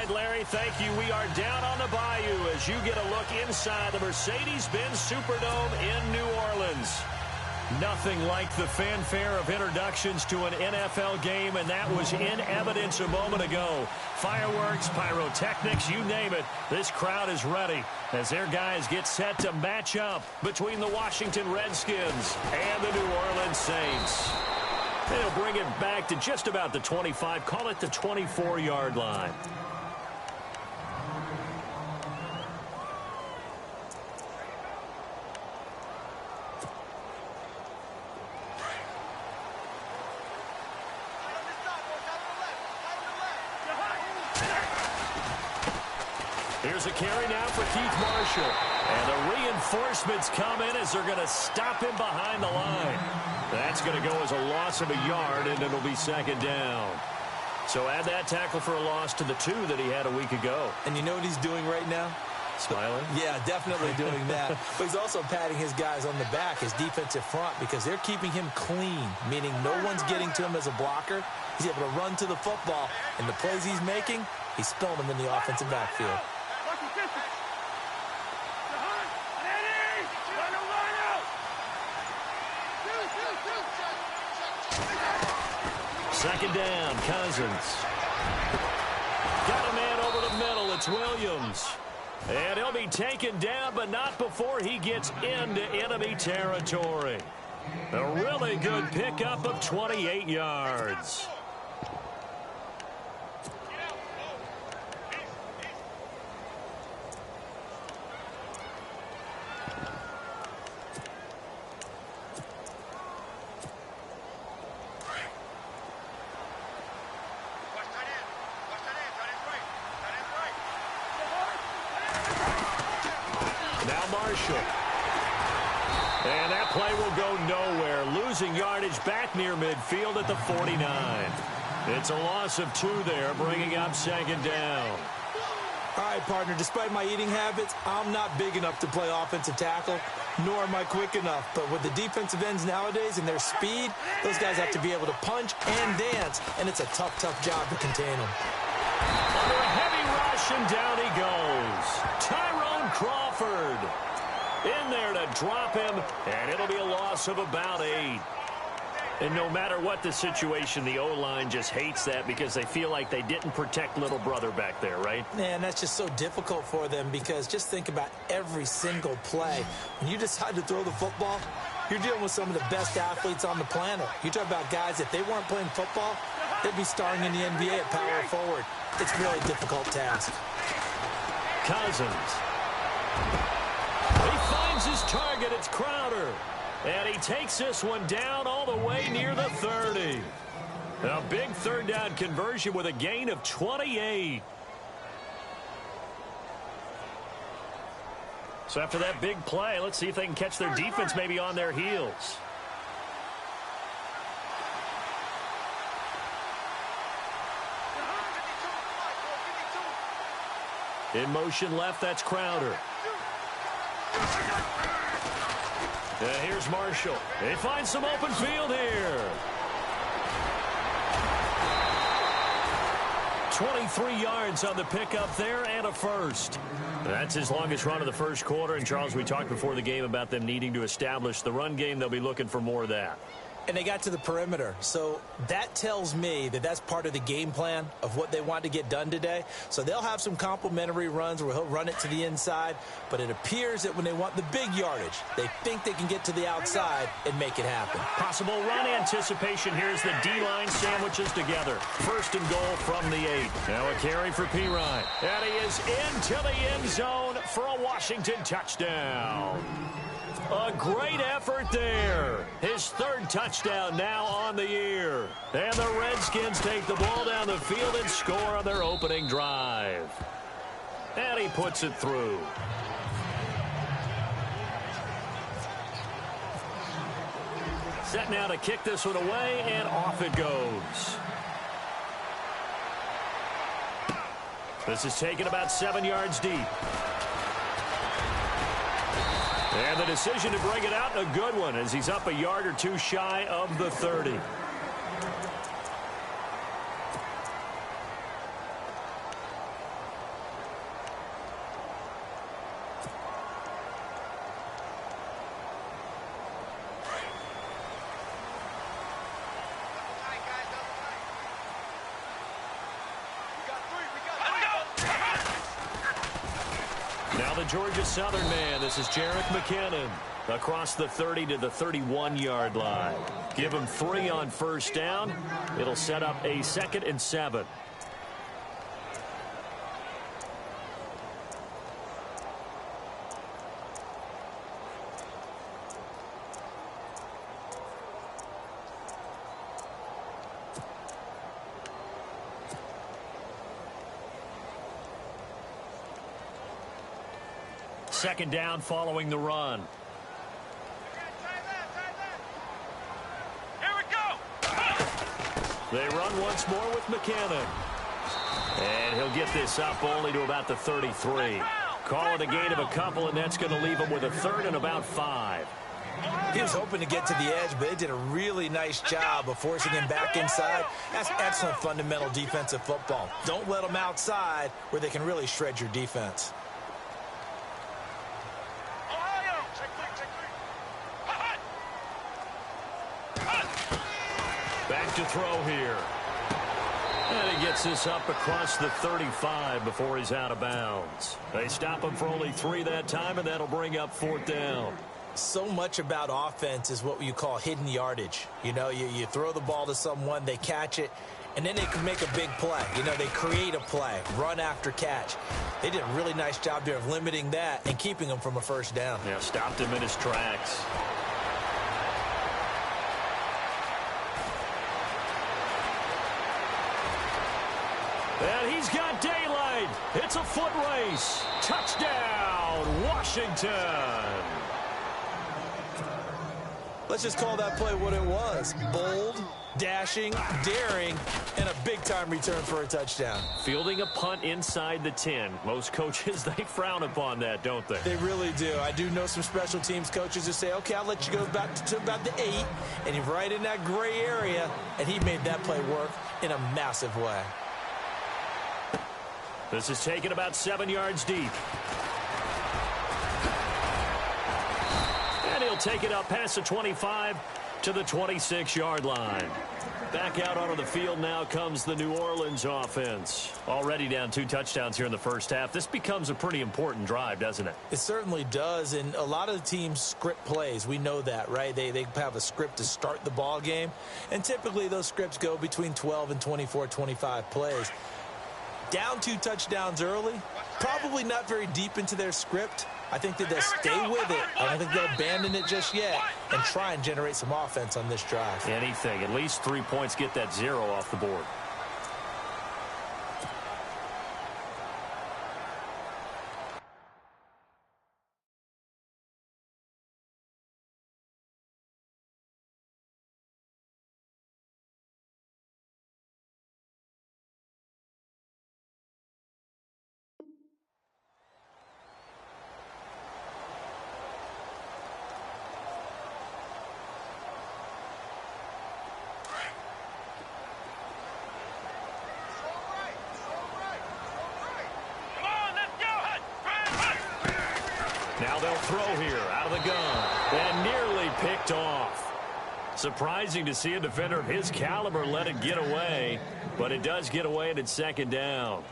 right, Larry, thank you. We are down on the bayou as you get a look inside the Mercedes-Benz Superdome in New Orleans. Nothing like the fanfare of introductions to an NFL game, and that was in evidence a moment ago. Fireworks, pyrotechnics, you name it. This crowd is ready as their guys get set to match up between the Washington Redskins and the New Orleans Saints. They'll bring it back to just about the 25, call it the 24-yard line. Here's a carry now for Keith Marshall. And the reinforcements come in as they're going to stop him behind the line. That's going to go as a loss of a yard, and it'll be second down. So add that tackle for a loss to the 2 that he had a week ago. And you know what he's doing right now? Smiling? Yeah, definitely doing that. But he's also patting his guys on the back, his defensive front, because they're keeping him clean, meaning no one's getting to him as a blocker. He's able to run to the football, and the plays he's making, he's spilling them in the offensive backfield. Second down, Cousins. Got a man over the middle. It's Williams. And he'll be taken down, but not before he gets into enemy territory. A really good pickup of 28 yards. And that play will go nowhere. Losing yardage back near midfield at the 49. It's a loss of 2 there, bringing up second down. All right, partner, despite my eating habits, I'm not big enough to play offensive tackle, nor am I quick enough. But with the defensive ends nowadays and their speed, those guys have to be able to punch and dance, and it's a tough, tough job to contain them. Under a heavy rush, and down he goes. Tyrone Crawford in there to drop him, and it'll be a loss of about 8. And no matter what the situation, the O-line just hates that because they feel like they didn't protect little brother back there, right? Man, that's just so difficult for them because just think about every single play. When you decide to throw the football, you're dealing with some of the best athletes on the planet. You talk about guys, if they weren't playing football, they'd be starring in the NBA at power forward. It's a really difficult task. Cousins. He finds his target. It's Crowder. And he takes this one down all the way near the 30. A big third down conversion with a gain of 28. So after that big play, let's see if they can catch their defense maybe on their heels. In motion left, that's Crowder. Here's Marshall. They find some open field here. 23 yards on the pickup there and a first. That's his longest run of the first quarter. And, Charles, we talked before the game about them needing to establish the run game. They'll be looking for more of that. And they got to the perimeter. So that tells me that that's part of the game plan of what they want to get done today. So they'll have some complimentary runs where he'll run it to the inside. But it appears that when they want the big yardage, they think they can get to the outside and make it happen. Possible run anticipation. Here's the D-line sandwiches together. First and goal from the 8. Now a carry for Pirine. And he is into the end zone for a Washington touchdown. A great effort there. His third touchdown now on the year. And the Redskins take the ball down the field and score on their opening drive. And he puts it through. Set now to kick this one away, and off it goes. This is taken about 7 yards deep. And the decision to bring it out, a good one, as he's up a yard or two shy of the 30. Now the Georgia Southern man. This is Jerick McKinnon. Across the 30 to the 31-yard line. Give him 3 on first down. It'll set up a 2nd and 7. Second down following the run. They run once more with McKinnon. And he'll get this up only to about the 33. Call it a gain of a couple, and that's going to leave him with a 3rd and about 5. He was hoping to get to the edge, but they did a really nice job of forcing him back inside. That's excellent fundamental defensive football. Don't let them outside where they can really shred your defense. Back to throw here. And he gets this up across the 35 before he's out of bounds. They stop him for only 3 that time, and that'll bring up 4th down. So much about offense is what you call hidden yardage. You know, you throw the ball to someone, they catch it, and then they can make a big play. You know, they create a play, run after catch. They did a really nice job there of limiting that and keeping him from a first down. Yeah, stopped him in his tracks. And he's got daylight. It's a foot race. Touchdown, Washington. Let's just call that play what it was. Bold, dashing, daring, and a big-time return for a touchdown. Fielding a punt inside the 10. Most coaches, they frown upon that, don't they? They really do. I do know some special teams coaches who say, okay, I'll let you go back to about the 8, and you're right in that gray area, and he made that play work in a massive way. This is taken about 7 yards deep. And he'll take it up past the 25 to the 26-yard line. Back out onto the field now comes the New Orleans offense. Already down 2 touchdowns here in the first half. This becomes a pretty important drive, doesn't it? It certainly does, and a lot of the teams script plays. We know that, right? They have a script to start the ball game, and typically those scripts go between 12 and 24, 25 plays. Down 2 touchdowns early, probably not very deep into their script. I think that they'll stay with it. I don't think they'll abandon it just yet and try and generate some offense on this drive. Anything. At least 3 points, get that 0 off the board. Now they'll throw here out of the gun. And nearly picked off. Surprising to see a defender of his caliber let it get away. But it does get away, and it's 2nd down.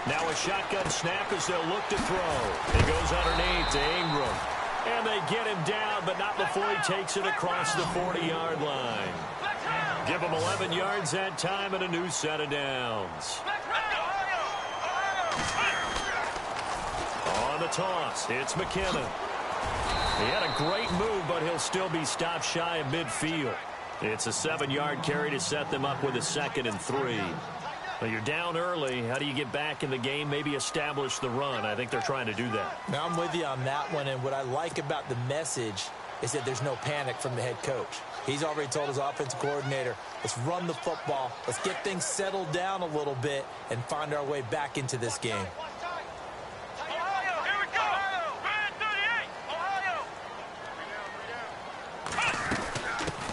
Now a shotgun snap as they'll look to throw. He goes underneath to Ingram. And they get him down, but not before he takes it across the 40-yard line. Give him 11 yards that time and a new set of downs. On the toss, it's McKinnon. He had a great move, but he'll still be stopped shy of midfield. It's a 7-yard carry to set them up with a 2nd and 3. Well, you're down early. How do you get back in the game? Maybe establish the run. I think they're trying to do that. Now, I'm with you on that one, and what I like about the message is that there's no panic from the head coach. He's already told his offensive coordinator, let's run the football, let's get things settled down a little bit and find our way back into this game.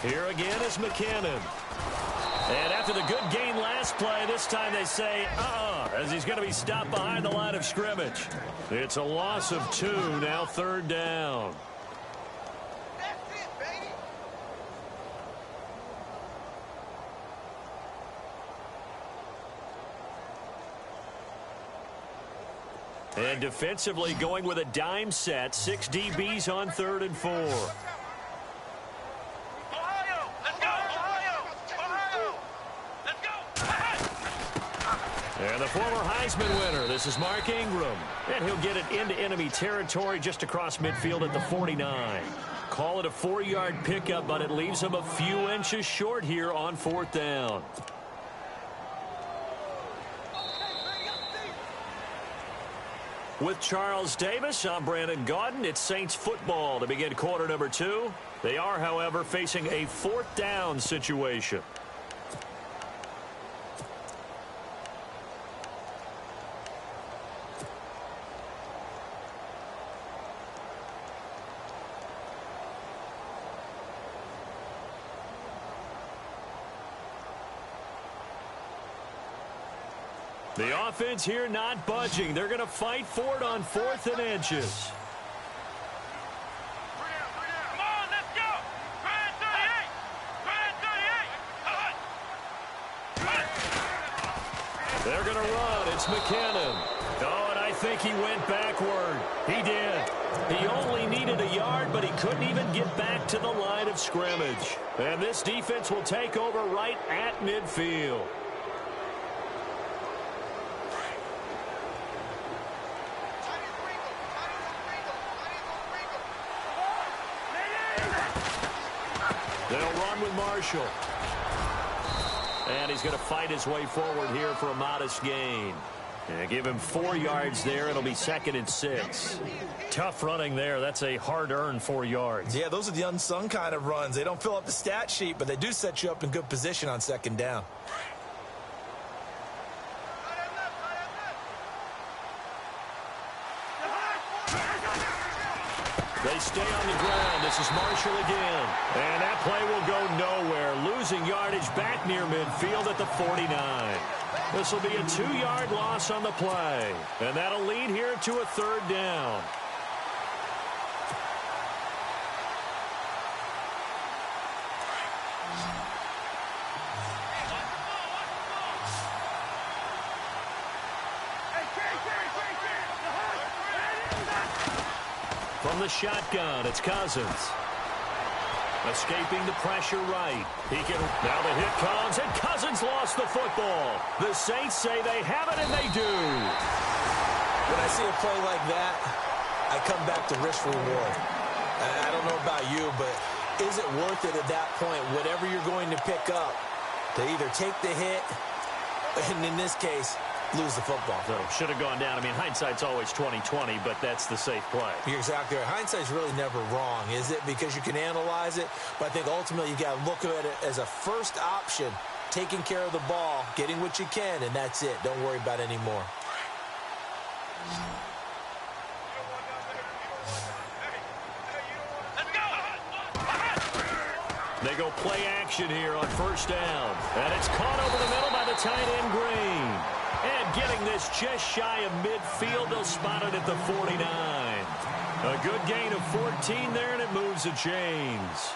Here again is McKinnon. And after the good gain last play, this time they say, as he's going to be stopped behind the line of scrimmage. It's a loss of 2, now 3rd down. And defensively going with a dime set, 6 DBs on 3rd and 4. And the former Heisman winner, this is Mark Ingram. And he'll get it into enemy territory just across midfield at the 49. Call it a 4-yard pickup, but it leaves him a few inches short here on 4th down. With Charles Davis, I'm Brandon Gaudin. It's Saints football to begin quarter number 2. They are, however, facing a 4th down situation. The offense here not budging. They're going to fight for it on 4th and inches. Come on, let's go. 38. They're going to run. It's McKinnon. Oh, and I think he went backward. He did. He only needed a yard, but he couldn't even get back to the line of scrimmage. And this defense will take over right at midfield. They'll run with Marshall. And he's going to fight his way forward here for a modest gain. Yeah, give him 4 yards there. It'll be 2nd and 6. Tough running there. That's a hard-earned 4 yards. Yeah, those are the unsung kind of runs. They don't fill up the stat sheet, but they do set you up in good position on 2nd down. They stay on the ground. This is Marshall again. And that play will go nowhere. Losing yardage back near midfield at the 49. This will be a 2-yard loss on the play. And that'll lead here to a 3rd down. From the shotgun, it's Cousins. Escaping the pressure right. Now the hit comes, and Cousins lost the football. The Saints say they have it, and they do. When I see a play like that, I come back to risk reward. I don't know about you, but is it worth it at that point, whatever you're going to pick up, to either take the hit, and in this case, lose the football? So should have gone down. I mean, hindsight's always 20/20, but that's the safe play. You're exactly right. Hindsight's really never wrong, is it? Because you can analyze it, but I think ultimately you got to look at it as a first option, taking care of the ball, getting what you can, and that's it. Don't worry about any more. They go play action here on 1st down. And it's caught over the middle by the tight end Green. And getting this just shy of midfield, they'll spot it at the 49. A good gain of 14 there, and it moves the chains.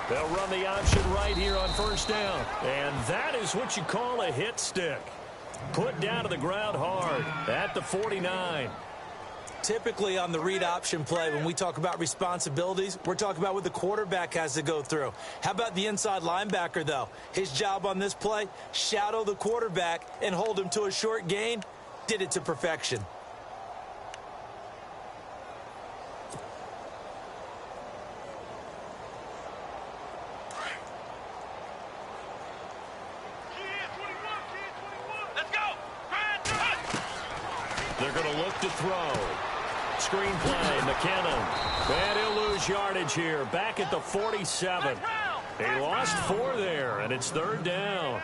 They'll run the option right here on 1st down. And that is what you call a hit stick. Put down to the ground hard at the 49. Typically on the read option play, when we talk about responsibilities, we're talking about what the quarterback has to go through. How about the inside linebacker, though? His job on this play, shadow the quarterback and hold him to a short gain. Did it to perfection. They're going to look to throw. Screen play, McKinnon. And he'll lose yardage here, back at the 47. He lost 4 there, and it's 3rd down.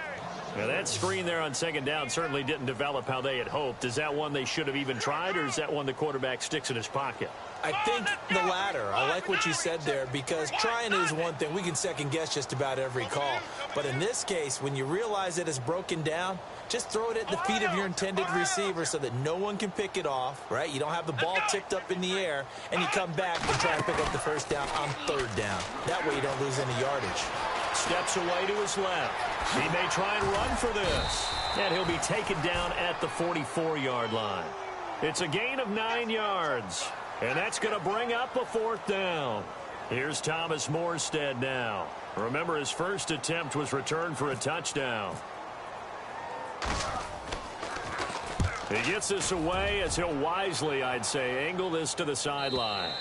Now that screen there on second down certainly didn't develop how they had hoped. Is that one they should have even tried, or is that one the quarterback sticks in his pocket? I think the latter. I like what you said there, because trying is one thing. We can second guess just about every call. But in this case, when you realize it is broken down, just throw it at the feet of your intended receiver so that no one can pick it off, right? You don't have the ball tipped up in the air, and you come back and try and pick up the first down on third down. That way you don't lose any yardage. Steps away to his left. He may try and run for this. And he'll be taken down at the 44-yard line. It's a gain of 9 yards. And that's going to bring up a fourth down. Here's Thomas Morstead now. Remember, his first attempt was returned for a touchdown. He gets this away as he'll wisely, I'd say, angle this to the sideline.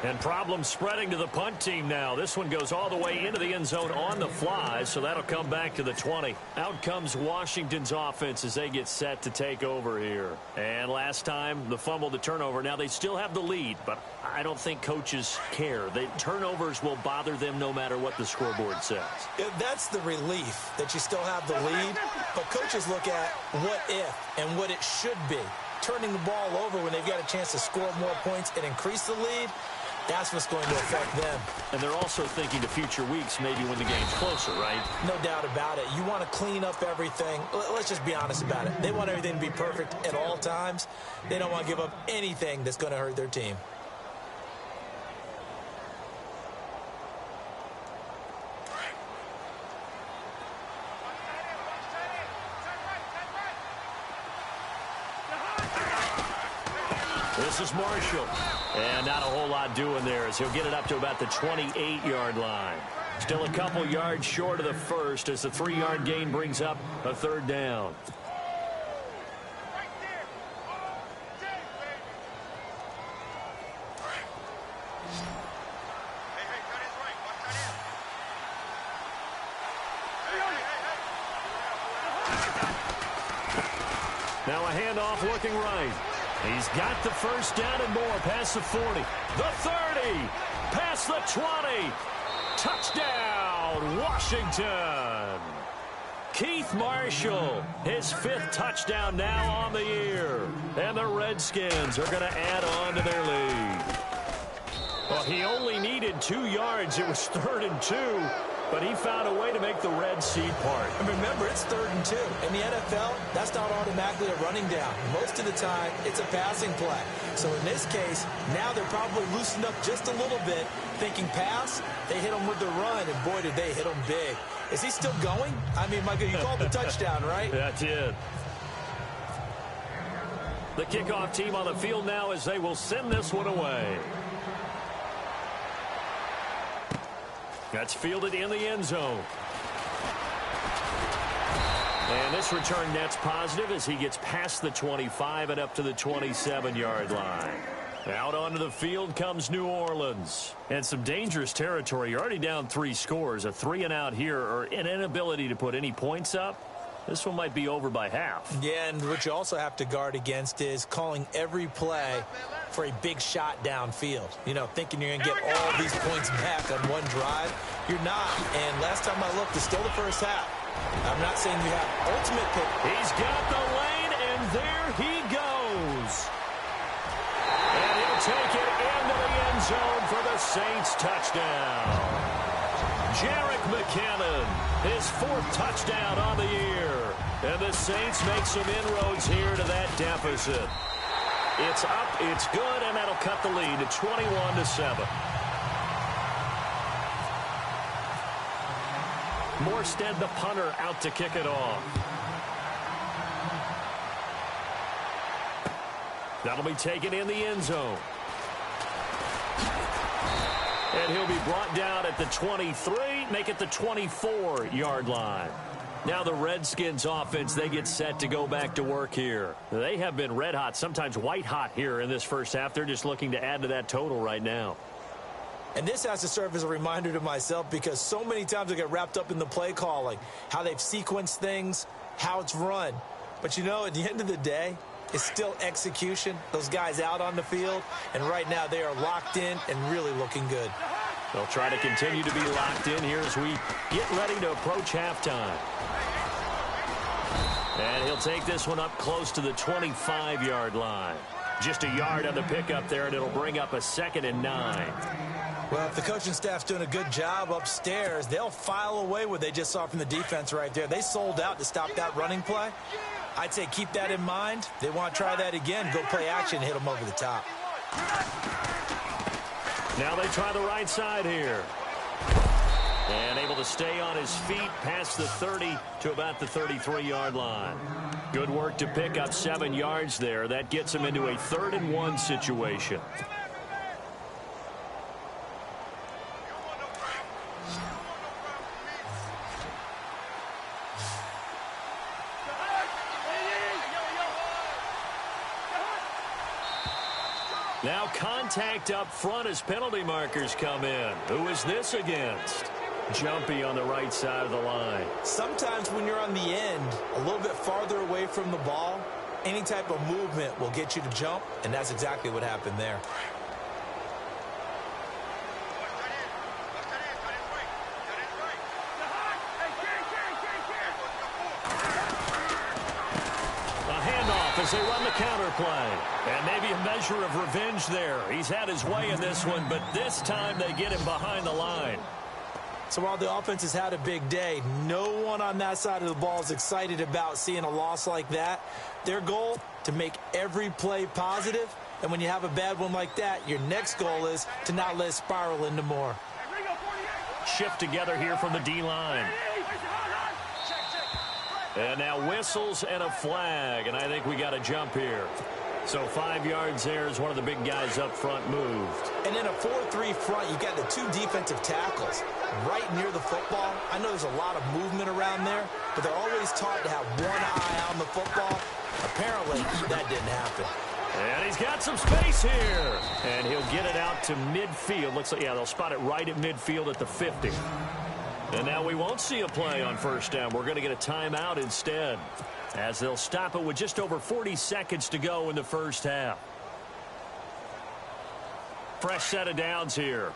And problems spreading to the punt team now. This one goes all the way into the end zone on the fly, so that'll come back to the 20. Out comes Washington's offense as they get set to take over here. And last time, the fumble, the turnover. Now, they still have the lead, but I don't think coaches care. The turnovers will bother them no matter what the scoreboard says. Yeah, that's the relief, that you still have the lead. But coaches look at what if and what it should be. Turning the ball over when they've got a chance to score more points and increase the lead, that's what's going to affect them. And they're also thinking to future weeks, maybe when the game's closer, right? No doubt about it. You want to clean up everything. Let's just be honest about it. They want everything to be perfect at all times. They don't want to give up anything that's going to hurt their team. This is Marshall. And not a whole lot doing there as he'll get it up to about the 28-yard line. Still a couple yards short of the first as the 3-yard gain brings up a third down. Now a handoff looking right. He's got the first down and more past the 40. The 30. Past the 20. Touchdown, Washington. Keith Marshall, his 5th touchdown now on the year. And the Redskins are going to add on to their lead. Well, he only needed 2 yards. It was 3rd and 2. But he found a way to make the Red seat part. And remember, it's 3rd and 2. In the NFL, that's not automatically a running down. Most of the time, it's a passing play. So in this case, now they're probably loosened up just a little bit, thinking pass. They hit him with the run, and boy, did they hit him big. Is he still going? I mean, Michael, you called the touchdown, right? That's it. The kickoff team on the field now as they will send this one away. That's fielded in the end zone. And this return net's positive as he gets past the 25 and up to the 27-yard line. Out onto the field comes New Orleans. And some dangerous territory. You're already down 3 scores. A 3-and-out here, or an inability to put any points up. This one might be over by half. Yeah, and what you also have to guard against is calling every play for a big shot downfield. You know, thinking you're going to get all these points back on one drive. You're not. And last time I looked, it's still the first half. I'm not saying you have ultimate pick. He's got the lane, and there he goes. And he'll take it into the end zone for the Saints touchdown. Jerick McKinnon, his 4th touchdown on the year. And the Saints make some inroads here to that deficit. It's up, it's good, and that'll cut the lead to 21-7. Morstead, the punter, out to kick it off. That'll be taken in the end zone. And he'll be brought down at the 23, make it the 24-yard line. Now the Redskins offense, they get set to go back to work here. They have been red hot, sometimes white hot here in this first half. They're just looking to add to that total right now. And this has to serve as a reminder to myself because so many times I get wrapped up in the play calling, how they've sequenced things, how it's run. But, you know, at the end of the day, it's still execution. Those guys out on the field, and right now they are locked in and really looking good. They'll try to continue to be locked in here as we get ready to approach halftime. And he'll take this one up close to the 25-yard line. Just a yard on the pickup there, and it'll bring up a 2nd and 9. Well, if the coaching staff's doing a good job upstairs, they'll file away what they just saw from the defense right there. They sold out to stop that running play. I'd say keep that in mind. They want to try that again, go play action, hit them over the top. Now they try the right side here. And able to stay on his feet past the 30 to about the 33-yard line. Good work to pick up 7 yards there. That gets him into a 3rd and 1 situation. Now contact up front as penalty markers come in. Who is this against? Jumpy on the right side of the line. Sometimes when you're on the end, a little bit farther away from the ball, any type of movement will get you to jump, and that's exactly what happened there. As they run the counter play. And maybe a measure of revenge there. He's had his way in this one, but this time they get him behind the line. So while the offense has had a big day, no one on that side of the ball is excited about seeing a loss like that. Their goal, to make every play positive. And when you have a bad one like that, your next goal is to not let it spiral into more. Shift together here from the D-line. And now whistles and a flag, and I think we got a jump here. So 5 yards there as one of the big guys up front moved. And in a 4-3 front, you got the 2 defensive tackles right near the football. I know there's a lot of movement around there, but they're always taught to have one eye on the football. Apparently, that didn't happen. And he's got some space here. And he'll get it out to midfield. Looks like, yeah, they'll spot it right at midfield at the 50. And now we won't see a play on first down. We're going to get a timeout instead, as they'll stop it with just over 40 seconds to go in the first half. Fresh set of downs here.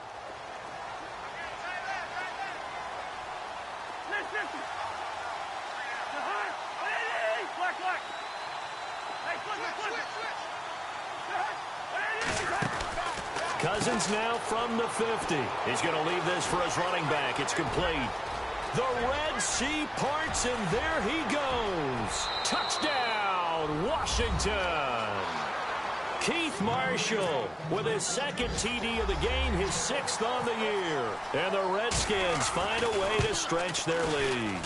Cousins now from the 50. He's going to leave this for his running back. It's complete. The Red Sea parts, and there he goes. Touchdown, Washington. Keith Marshall with his 2nd TD of the game, his 6th on the year. And the Redskins find a way to stretch their lead.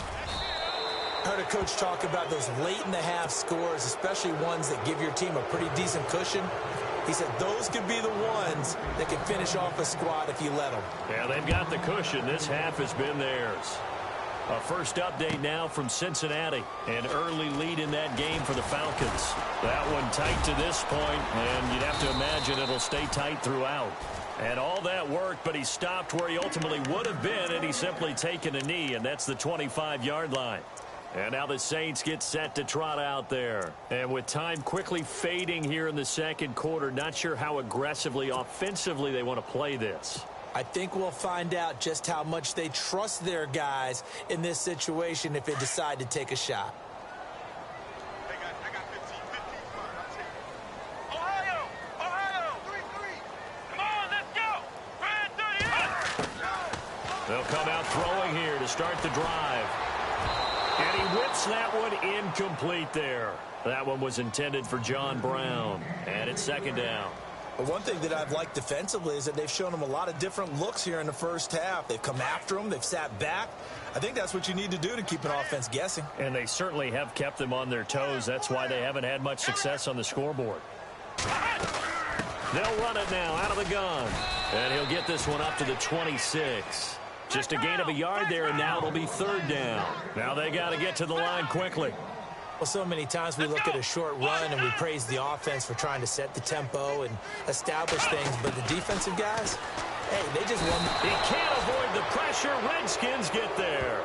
I heard a coach talk about those late-in-the-half scores, especially ones that give your team a pretty decent cushion. He said those could be the ones that can finish off a squad if you let them. Yeah, they've got the cushion. This half has been theirs. A first update now from Cincinnati. An early lead in that game for the Falcons. That one tight to this point, and you'd have to imagine it'll stay tight throughout. And all that worked, but he stopped where he ultimately would have been, and he's simply taken a knee, and that's the 25-yard line. And now the Saints get set to trot out there. And with time quickly fading here in the second quarter, not sure how aggressively, offensively they want to play this. I think we'll find out just how much they trust their guys in this situation if they decide to take a shot. They'll come out throwing here to start the drive. And he whips that one incomplete there. That one was intended for John Brown. And it's 2nd down. But one thing that I've liked defensively is that they've shown them a lot of different looks here in the first half. They've come after them. They've sat back. I think that's what you need to do to keep an offense guessing. And they certainly have kept them on their toes. That's why they haven't had much success on the scoreboard. They'll run it now out of the gun. And he'll get this one up to the 26. Just a gain of a yard there, and now it'll be 3rd down. Now they got to get to the line quickly. Well, so many times we look at a short run and we praise the offense for trying to set the tempo and establish things, but the defensive guys, hey, they just won. He can't avoid the pressure. Redskins get there.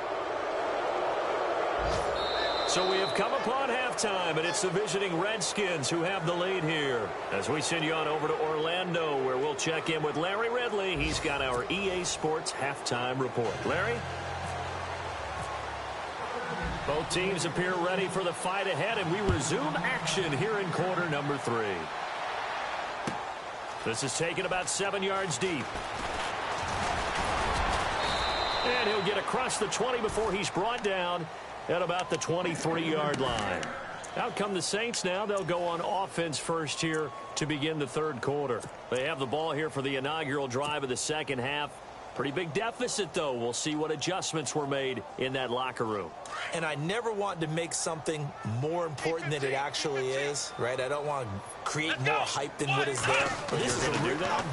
So we have come upon halftime, and it's the visiting Redskins who have the lead here. As we send you on over to Orlando, where we'll check in with Larry Ridley. He's got our EA Sports halftime report. Larry? Both teams appear ready for the fight ahead, and we resume action here in quarter number 3. This is taken about 7 yards deep. And he'll get across the 20 before he's brought down at about the 23-yard line. Out come the Saints now. They'll go on offense first here to begin the third quarter. They have the ball here for the inaugural drive of the second half. Pretty big deficit, though. We'll see what adjustments were made in that locker room. And I never want to make something more important than it actually is, right? I don't want to create more hype than what is there. But this is I'm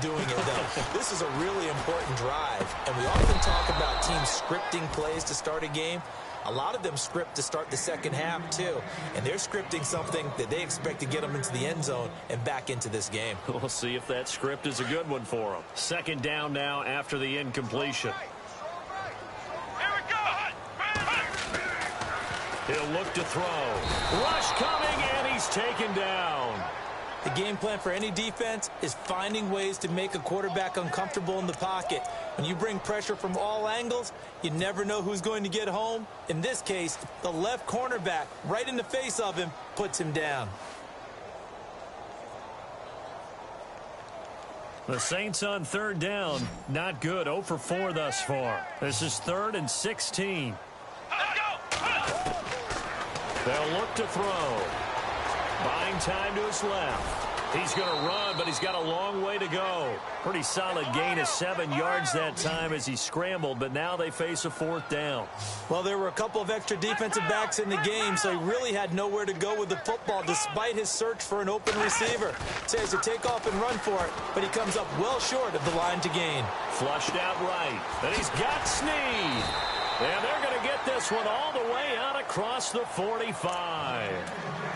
doing it, though. This is a really important drive. And we often talk about teams scripting plays to start a game. A lot of them script to start the second half, too. And they're scripting something that they expect to get them into the end zone and back into this game. We'll see if that script is a good one for them. Second down now after the incompletion. Here we go. He'll look to throw. Rush coming, and he's taken down. The game plan for any defense is finding ways to make a quarterback uncomfortable in the pocket. When you bring pressure from all angles, you never know who's going to get home. In this case, the left cornerback, right in the face of him, puts him down. The Saints on third down, not good. 0 for 4 thus far. This is 3rd and 16. They'll look to throw. Buying time to his left. He's going to run, but he's got a long way to go. Pretty solid gain of 7 yards that time as he scrambled, but now they face a 4th down. Well, there were a couple of extra defensive backs in the game, so he really had nowhere to go with the football despite his search for an open receiver. So he has to take off and run for it, but he comes up well short of the line to gain. Flushed out right, and he's got Snead. And they're going to get this one all the way out across the 45.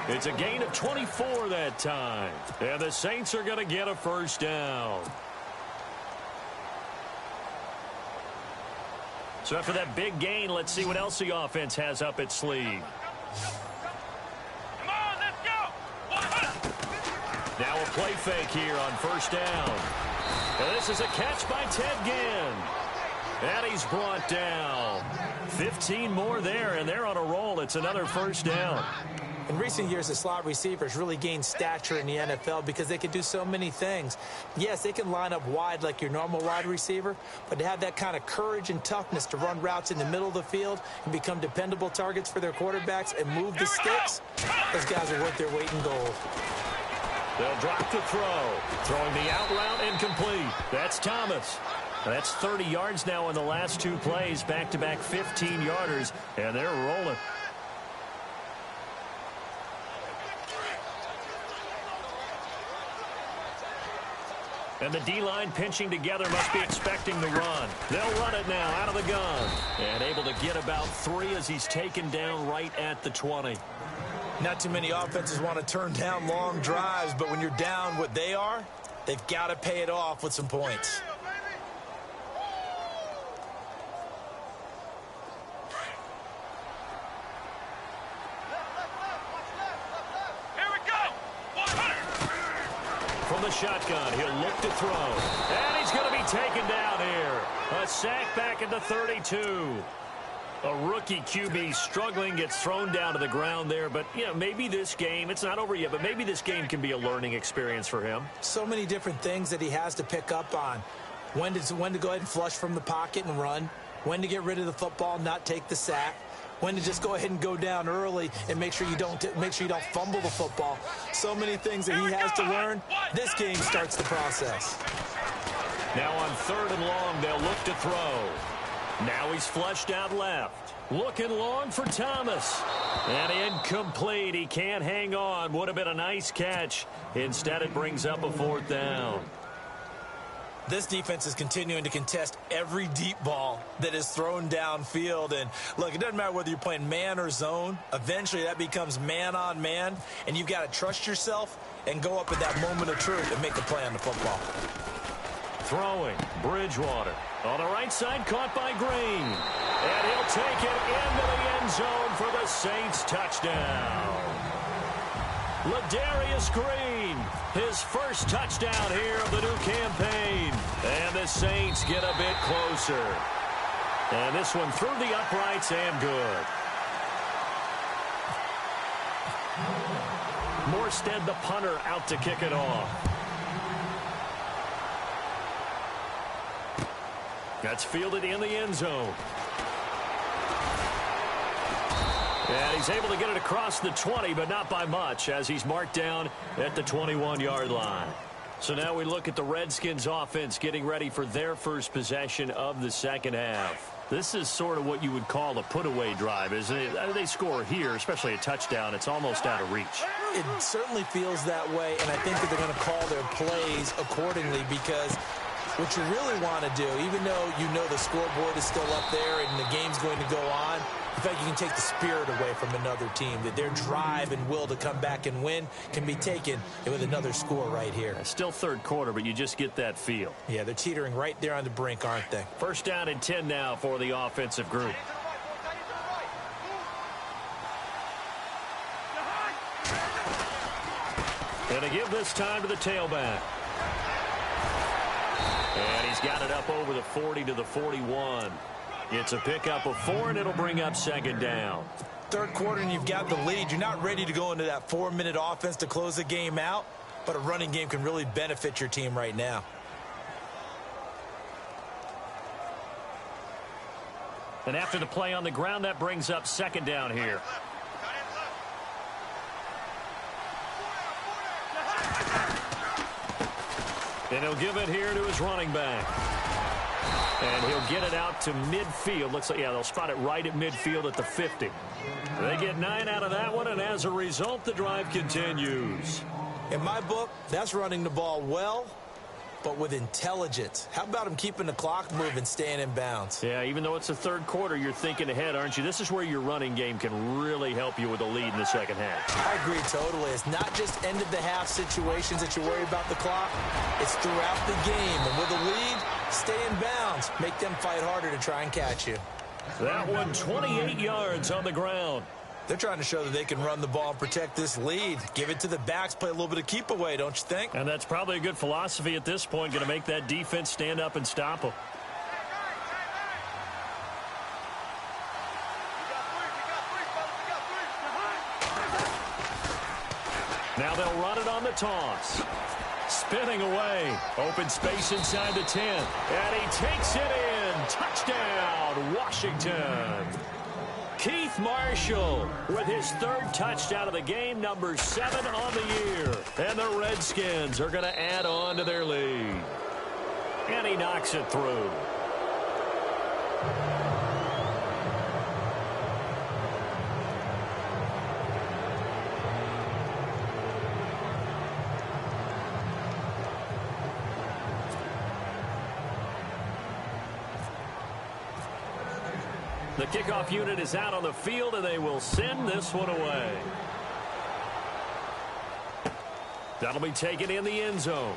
It's a gain of 24 that time. And the Saints are going to get a first down. So after that big gain, let's see what else the offense has up its sleeve. Come on, let's go. Now a play fake here on first down. And this is a catch by Ted Ginn. And he's brought down. 15 more there, and they're on a roll. It's another first down. In recent years, the slot receivers really gained stature in the NFL because they can do so many things. Yes, they can line up wide like your normal wide receiver, but to have that kind of courage and toughness to run routes in the middle of the field and become dependable targets for their quarterbacks and move the sticks, those guys are worth their weight in gold. They'll drop to throw. Throwing the out route incomplete. That's Thomas. That's 30 yards now in the last 2 plays, back-to-back 15-yarders, and they're rolling. And the D-line pinching together must be expecting the run. They'll run it now out of the gun. And able to get about 3 as he's taken down right at the 20. Not too many offenses want to turn down long drives, but when you're down what they are, they've got to pay it off with some points. From the shotgun, he'll look to throw. And he's going to be taken down here. A sack back at the 32. A rookie QB struggling, gets thrown down to the ground there. But, you know, maybe this game, it's not over yet, but maybe this game can be a learning experience for him. So many different things that he has to pick up on. When to go ahead and flush from the pocket and run. When to get rid of the football, not take the sack. When to just go ahead and go down early and make sure you don't fumble the football. So many things that he has to learn. This game starts the process. Now on 3rd and long, they'll look to throw. Now he's flushed out left. Looking long for Thomas. And incomplete. He can't hang on. Would have been a nice catch. Instead, it brings up a 4th down. This defense is continuing to contest every deep ball that is thrown downfield. And, look, it doesn't matter whether you're playing man or zone. Eventually, that becomes man on man. And you've got to trust yourself and go up at that moment of truth and make a play on the football. Throwing, Bridgewater. On the right side, caught by Green. And he'll take it into the end zone for the Saints touchdown. Ladarius Green, his first touchdown here of the new campaign. And the Saints get a bit closer. And this one through the uprights and good. Morstead, the punter, out to kick it off. That's fielded in the end zone. And he's able to get it across the 20, but not by much, as he's marked down at the 21-yard line. So now we look at the Redskins offense getting ready for their first possession of the second half. This is sort of what you would call a put-away drive, isn't it? They score here, especially a touchdown. It's almost out of reach. It certainly feels that way, and I think that they're going to call their plays accordingly, because what you really want to do, even though you know the scoreboard is still up there and the game's going to go on, in fact, you can take the spirit away from another team, that their drive and will to come back and win can be taken with another score right here. It's still third quarter, but you just get that feel. Yeah, they're teetering right there on the brink, aren't they? First down and 10 now for the offensive group. And to give this time to the tailback. And he's got it up over the 40 to the 41. It's a pickup of 4, and it'll bring up second down. Third quarter, and you've got the lead. You're not ready to go into that 4-minute offense to close the game out, but a running game can really benefit your team right now. And after the play on the ground, that brings up second down here. And he'll give it here to his running back. And he'll get it out to midfield. Looks like, yeah, they'll spot it right at midfield at the 50. They get 9 out of that one, and as a result, the drive continues. In my book, that's running the ball well, but with intelligence. How about him keeping the clock moving, staying in bounds? Yeah, even though it's the third quarter, you're thinking ahead, aren't you? This is where your running game can really help you with a lead in the second half. I agree totally. It's not just end-of-the-half situations that you worry about the clock. It's throughout the game. And with a lead, stay in bounds. Make them fight harder to try and catch you. That one, 28 yards on the ground. They're trying to show that they can run the ball and protect this lead. Give it to the backs, play a little bit of keep away, don't you think? And that's probably a good philosophy at this point, going to make that defense stand up and stop them. Now they'll run it on the toss. Spinning away. Open space inside the 10. And he takes it in. Touchdown, Washington. Keith Marshall with his third touchdown of the game, number 7 on the year. And the Redskins are going to add on to their lead. And he knocks it through. The kickoff unit is out on the field, and they will send this one away. That'll be taken in the end zone.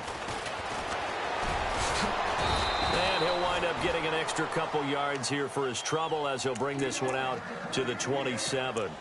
And he'll wind up getting an extra couple yards here for his trouble as he'll bring this one out to the 27.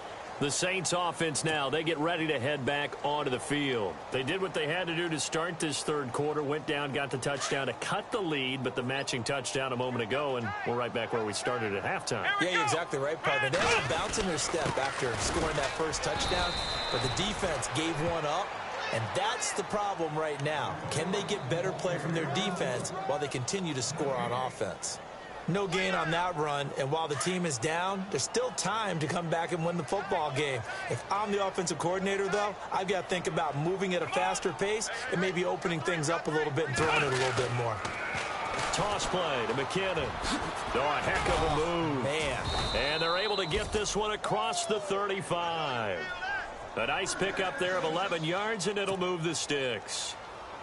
The Saints offense now, they get ready to head back onto the field. They did what they had to do to start this third quarter, went down, got the touchdown to cut the lead, but the matching touchdown a moment ago, and we're right back where we started at halftime. Yeah, you're exactly right, partner. They were bouncing their step after scoring that first touchdown, but the defense gave one up, and that's the problem right now. Can they get better play from their defense while they continue to score on offense? No gain on that run, and while the team is down, there's still time to come back and win the football game. If I'm the offensive coordinator, though, I've got to think about moving at a faster pace and maybe opening things up a little bit and throwing it a little bit more. Toss play to McKinnon. Oh, a heck of a move. Man. And they're able to get this one across the 35. A nice pickup there of 11 yards, and it'll move the sticks.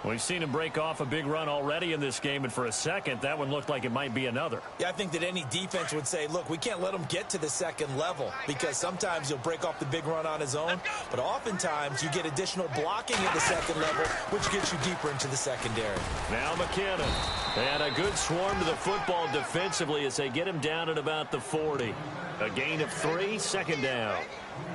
We've seen him break off a big run already in this game, and for a second, that one looked like it might be another. Yeah, I think that any defense would say, look, we can't let him get to the second level, because sometimes he'll break off the big run on his own, but oftentimes you get additional blocking at the second level, which gets you deeper into the secondary. Now McKinnon. And a good swarm to the football defensively as they get him down at about the 40. A gain of 3, second down.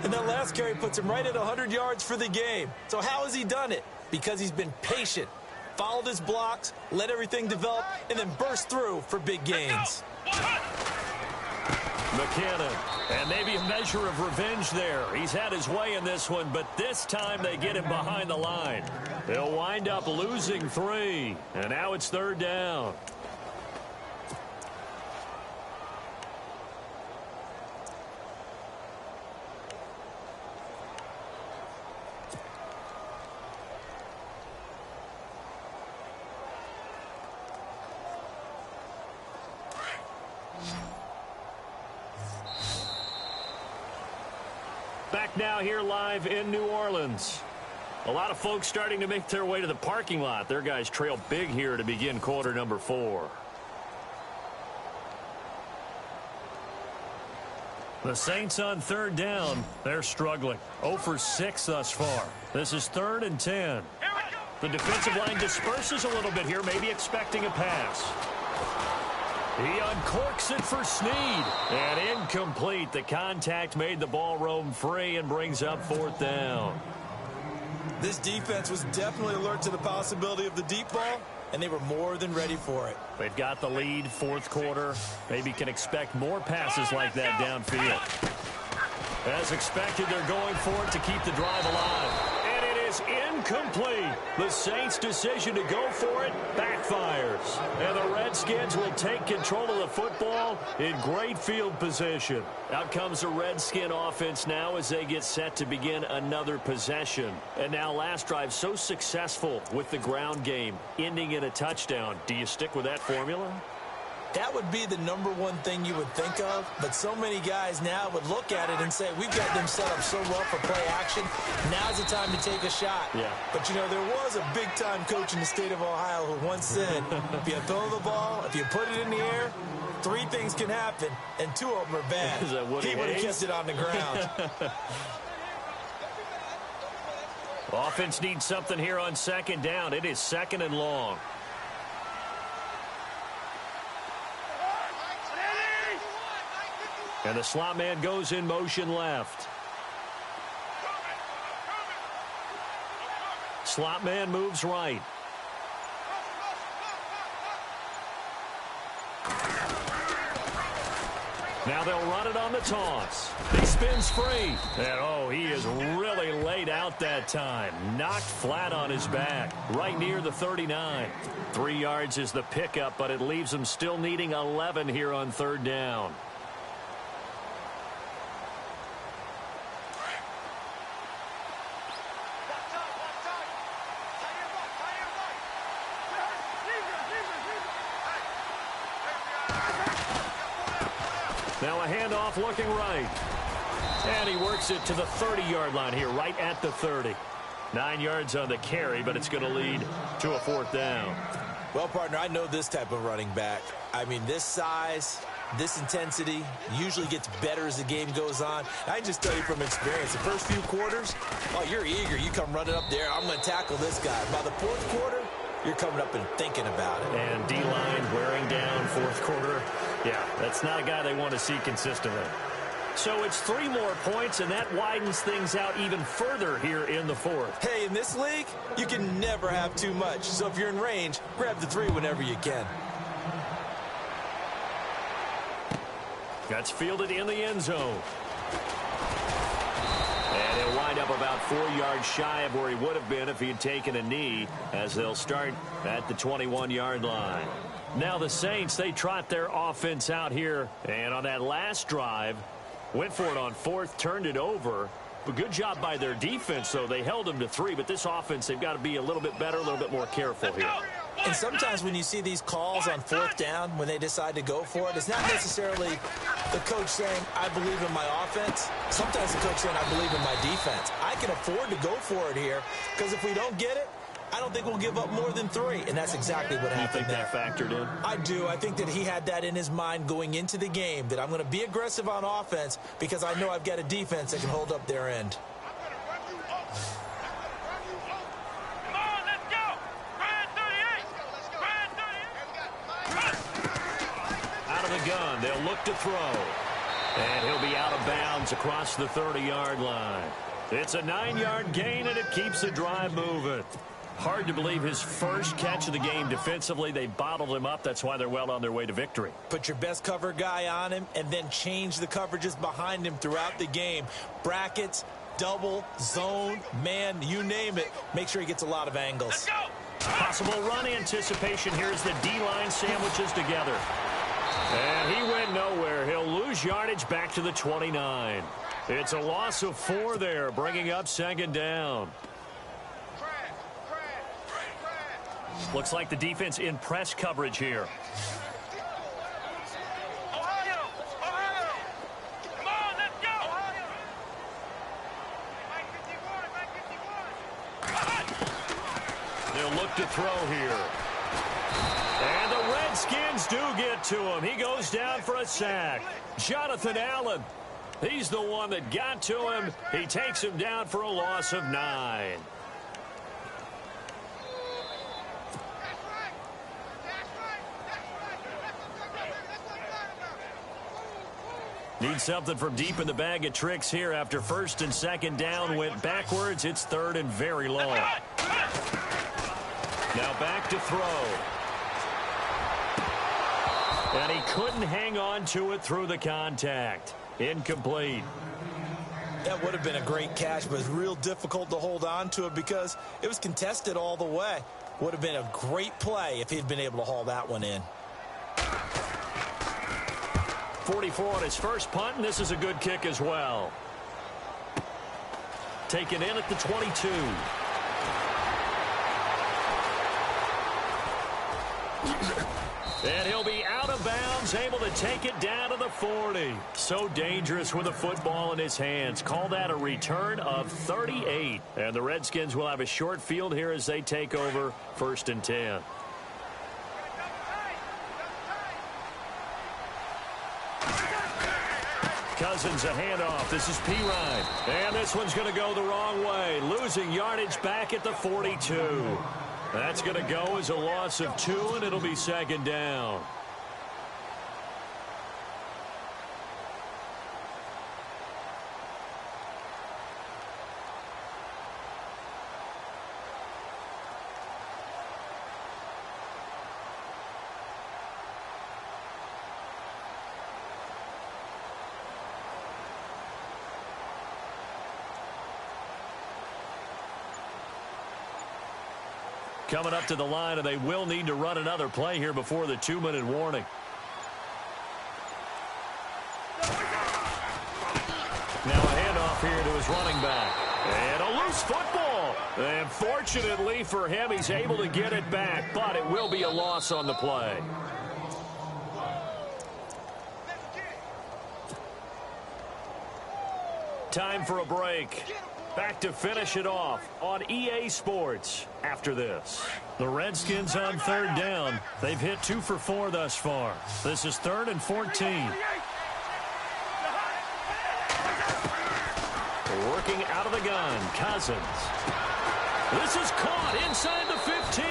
And that last carry puts him right at 100 yards for the game. So how has he done it? Because he's been patient, followed his blocks, let everything develop, and then burst through for big gains. McKinnon, and maybe a measure measure of revenge there. He's had his way in this one, but this time they get him behind the line. They'll wind up losing 3, and now it's 3rd down. Back now here live in New Orleans. A lot of folks starting to make their way to the parking lot. Their guys trail big here to begin quarter number 4. The Saints on 3rd down. They're struggling. 0 for 6 thus far. This is 3rd and 10. The defensive line disperses a little bit here, maybe expecting a pass. He uncorks it for Snead. And incomplete. The contact made the ball roam free and brings up 4th down. This defense was definitely alert to the possibility of the deep ball, and they were more than ready for it. They've got the lead, 4th quarter. Maybe can expect more passes like that downfield. As expected, they're going for it to keep the drive alive. And it is incomplete. The Saints' decision to go for it backfires. And the Redskins will take control of the football in great field position. Out comes the Redskin offense now as they get set to begin another possession. And now last drive so successful with the ground game, ending in a touchdown. Do you stick with that formula? That would be the #1 thing you would think of, but so many guys now would look at it and say, we've got them set up so well for play action. Now's the time to take a shot. Yeah. But, you know, there was a big-time coach in the state of Ohio who once said, if you throw the ball, if you put it in the air, 3 things can happen, and 2 of them are bad. Is that what he would have kept it on the ground. Offense needs something here on 2nd down. It is 2nd and long. And the slot man goes in motion left. Slot man moves right. Now they'll run it on the toss. He spins free. And, oh, he is really laid out that time. Knocked flat on his back, right near the 39. 3 yards is the pickup, but it leaves him still needing 11 here on 3rd down. Now a handoff looking right. And he works it to the 30-yard line here, right at the 30. 9 yards on the carry, but it's going to lead to a 4th down. Well, partner, I know this type of running back. I mean, this size, this intensity usually gets better as the game goes on. I can just tell you from experience, the first few quarters, oh, you're eager. You come running up there. I'm going to tackle this guy. By the 4th quarter, you're coming up and thinking about it. And D-line wearing down 4th quarter. Yeah, that's not a guy they want to see consistently. So it's 3 more points, and that widens things out even further here in the 4th. Hey, in this league, you can never have too much. So if you're in range, grab the 3 whenever you can. That's fielded in the end zone. And he'll wind up about 4 yards shy of where he would have been if he had taken a knee, as they'll start at the 21-yard line. Now the Saints, they trot their offense out here. And on that last drive, went for it on 4th, turned it over. But good job by their defense, though. They held them to 3. But this offense, they've got to be a little bit better, a little bit more careful here. And sometimes when you see these calls on 4th down, when they decide to go for it, it's not necessarily the coach saying, I believe in my offense. Sometimes the coach saying, I believe in my defense. I can afford to go for it here, because if we don't get it, I don't think we'll give up more than 3, and that's exactly what happened there. You think that factored in? I do. I think that he had that in his mind going into the game, that I'm going to be aggressive on offense because I know I've got a defense that can hold up their end. Come on, let's go! Brand 38! Out of the gun, they'll look to throw. And he'll be out of bounds across the 30-yard line. It's a 9-yard gain, and it keeps the drive moving. Hard to believe his first catch of the game defensively. They bottled him up. That's why they're well on their way to victory. Put your best cover guy on him and then change the coverages behind him throughout the game. Brackets, double, zone, man, you name it. Make sure he gets a lot of angles. Let's go. Possible run anticipation here as the D-line sandwiches together. And he went nowhere. He'll lose yardage back to the 29. It's a loss of 4 there, bringing up second down. Looks like the defense in press coverage here. Ohio! Ohio! Come on, let's go! Ohio! They'll look to throw here. And the Redskins do get to him. He goes down for a sack. Jonathan Allen, he's the one that got to him. He takes him down for a loss of 9. Need something from deep in the bag of tricks here after first and second down went backwards. It's third and very long. Now back to throw. And he couldn't hang on to it through the contact. Incomplete. That would have been a great catch, but it's real difficult to hold on to it because it was contested all the way. Would have been a great play if he'd been able to haul that one in. 44 on his first punt, and this is a good kick as well. Taken in at the 22. And he'll be out of bounds, able to take it down to the 40. So dangerous with a football in his hands. Call that a return of 38. And the Redskins will have a short field here as they take over first and 10. Cousins a handoff. This is Pirine. And this one's going to go the wrong way. Losing yardage back at the 42. That's going to go as a loss of 2, and it'll be second down. Coming up to the line, and they will need to run another play here before the 2-minute warning. Now a handoff here to his running back. And a loose football. And fortunately for him, he's able to get it back, but it will be a loss on the play. Time for a break. Back to finish it off on EA Sports after this. The Redskins on third down. They've hit 2 for 4 thus far. This is 3rd and 14. Working out of the gun, Cousins. This is caught inside the 15.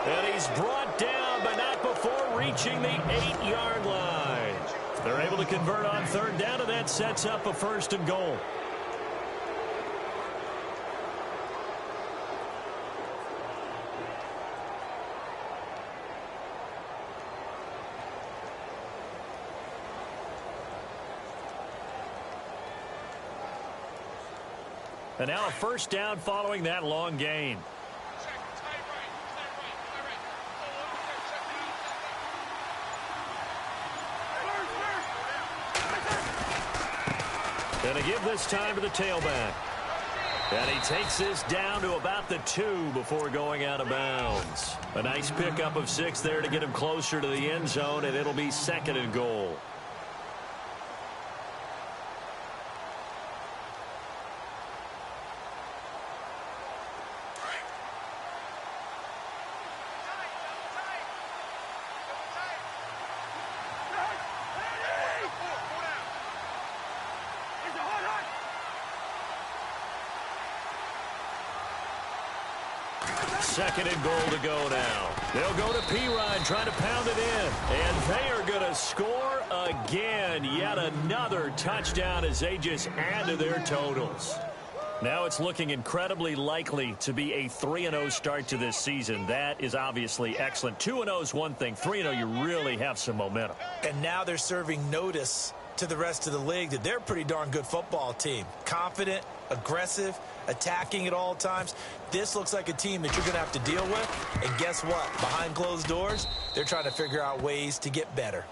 And he's brought down, but not before reaching the 8-yard line. They're able to convert on third down, and that sets up a 1st and goal. And now a 1st down following that long gain. And a give this time to the tailback. And he takes this down to about the 2 before going out of bounds. A nice pickup of 6 there to get him closer to the end zone, and it'll be 2nd and goal. Second and goal to go now. They'll go to Pirine trying to pound it in. And they are going to score again. Yet another touchdown as they just add to their totals. Now it's looking incredibly likely to be a 3-0 start to this season. That is obviously excellent. 2-0 is one thing. 3-0, you really have some momentum. And now they're serving notice to the rest of the league that they're a pretty darn good football team. Confident, aggressive, attacking at all times. This looks like a team that you're going to have to deal with. And guess what? Behind closed doors, they're trying to figure out ways to get better.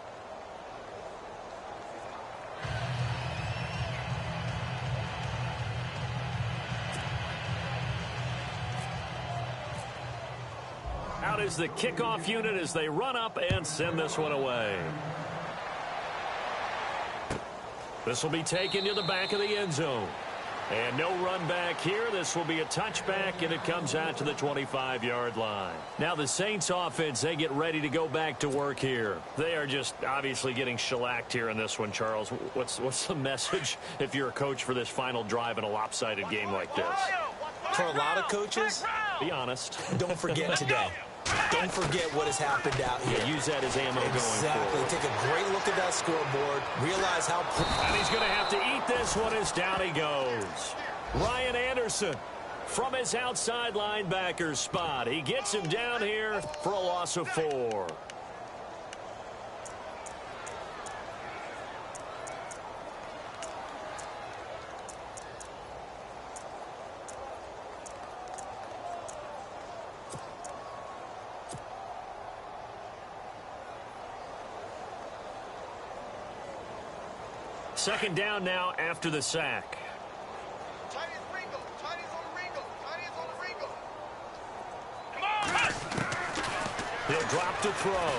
Out is the kickoff unit as they run up and send this one away. This will be taken to the back of the end zone. And no run back here. This will be a touchback, and it comes out to the 25-yard line. Now the Saints offense, they get ready to go back to work here. They are just obviously getting shellacked here in this one, Charles. What's the message if you're a coach for this final drive in a lopsided game like this? For a lot of coaches, be honest. Don't forget today. Don't forget what has happened out here. Yeah, use that as ammo going Exactly. forward. Take a great look at that scoreboard. Realize how... And he's going to have to eat this one as down he goes. Ryan Anderson from his outside linebacker spot. He gets him down here for a loss of 4. Second down now after the sack. Chinese Ringo. Chinese on Ringo. Chinese on Ringo. Come on! He'll drop to throw.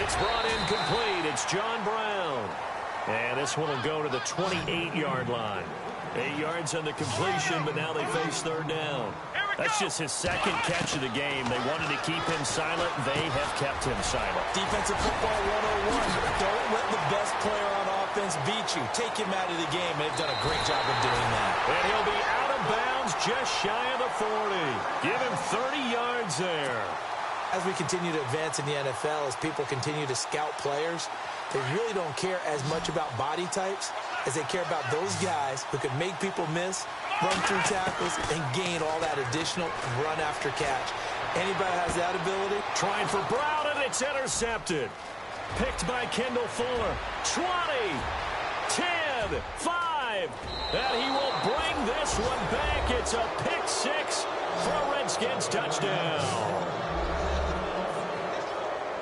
It's brought in complete. It's John Brown. And this one will go to the 28-yard line. 8 yards on the completion, but now they face third down. That's just his second catch of the game. They wanted to keep him silent. They have kept him silent. Defensive football 101. Don't let the best player on offense beat you. Take him out of the game. They've done a great job of doing that. And he'll be out of bounds just shy of the 40. Give him 30 yards there. As we continue to advance in the NFL, as people continue to scout players, they really don't care as much about body types as they care about those guys who can make people miss, run through tackles, and gain all that additional run after catch. Anybody has that ability? Trying for Brown, and it's intercepted. Picked by Kendall Fuller. 20, 10, 5. And he will bring this one back. It's a pick 6 for a Redskins touchdown.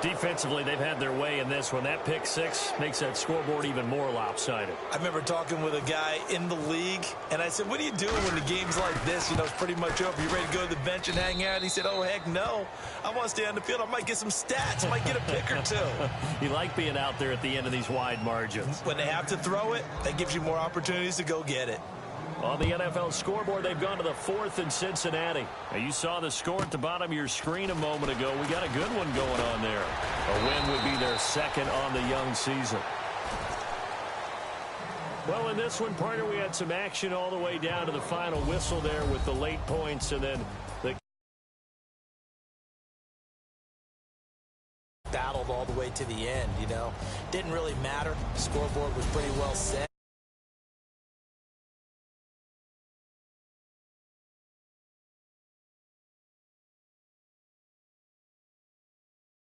Defensively, they've had their way in this one. That pick 6 makes that scoreboard even more lopsided. I remember talking with a guy in the league, and I said, what are you doing when the game's like this? You know, it's pretty much over. You ready to go to the bench and hang out? He said, oh, heck no. I want to stay on the field. I might get some stats. I might get a pick or two. You like being out there at the end of these wide margins. When they have to throw it, that gives you more opportunities to go get it. On the NFL scoreboard, they've gone to the 4th in Cincinnati. Now, you saw the score at the bottom of your screen a moment ago. We got a good one going on there. A win would be their second on the young season. Well, in this one, partner, we had some action all the way down to the final whistle there with the late points, and then the battled all the way to the end, you know. Didn't really matter. The scoreboard was pretty well set.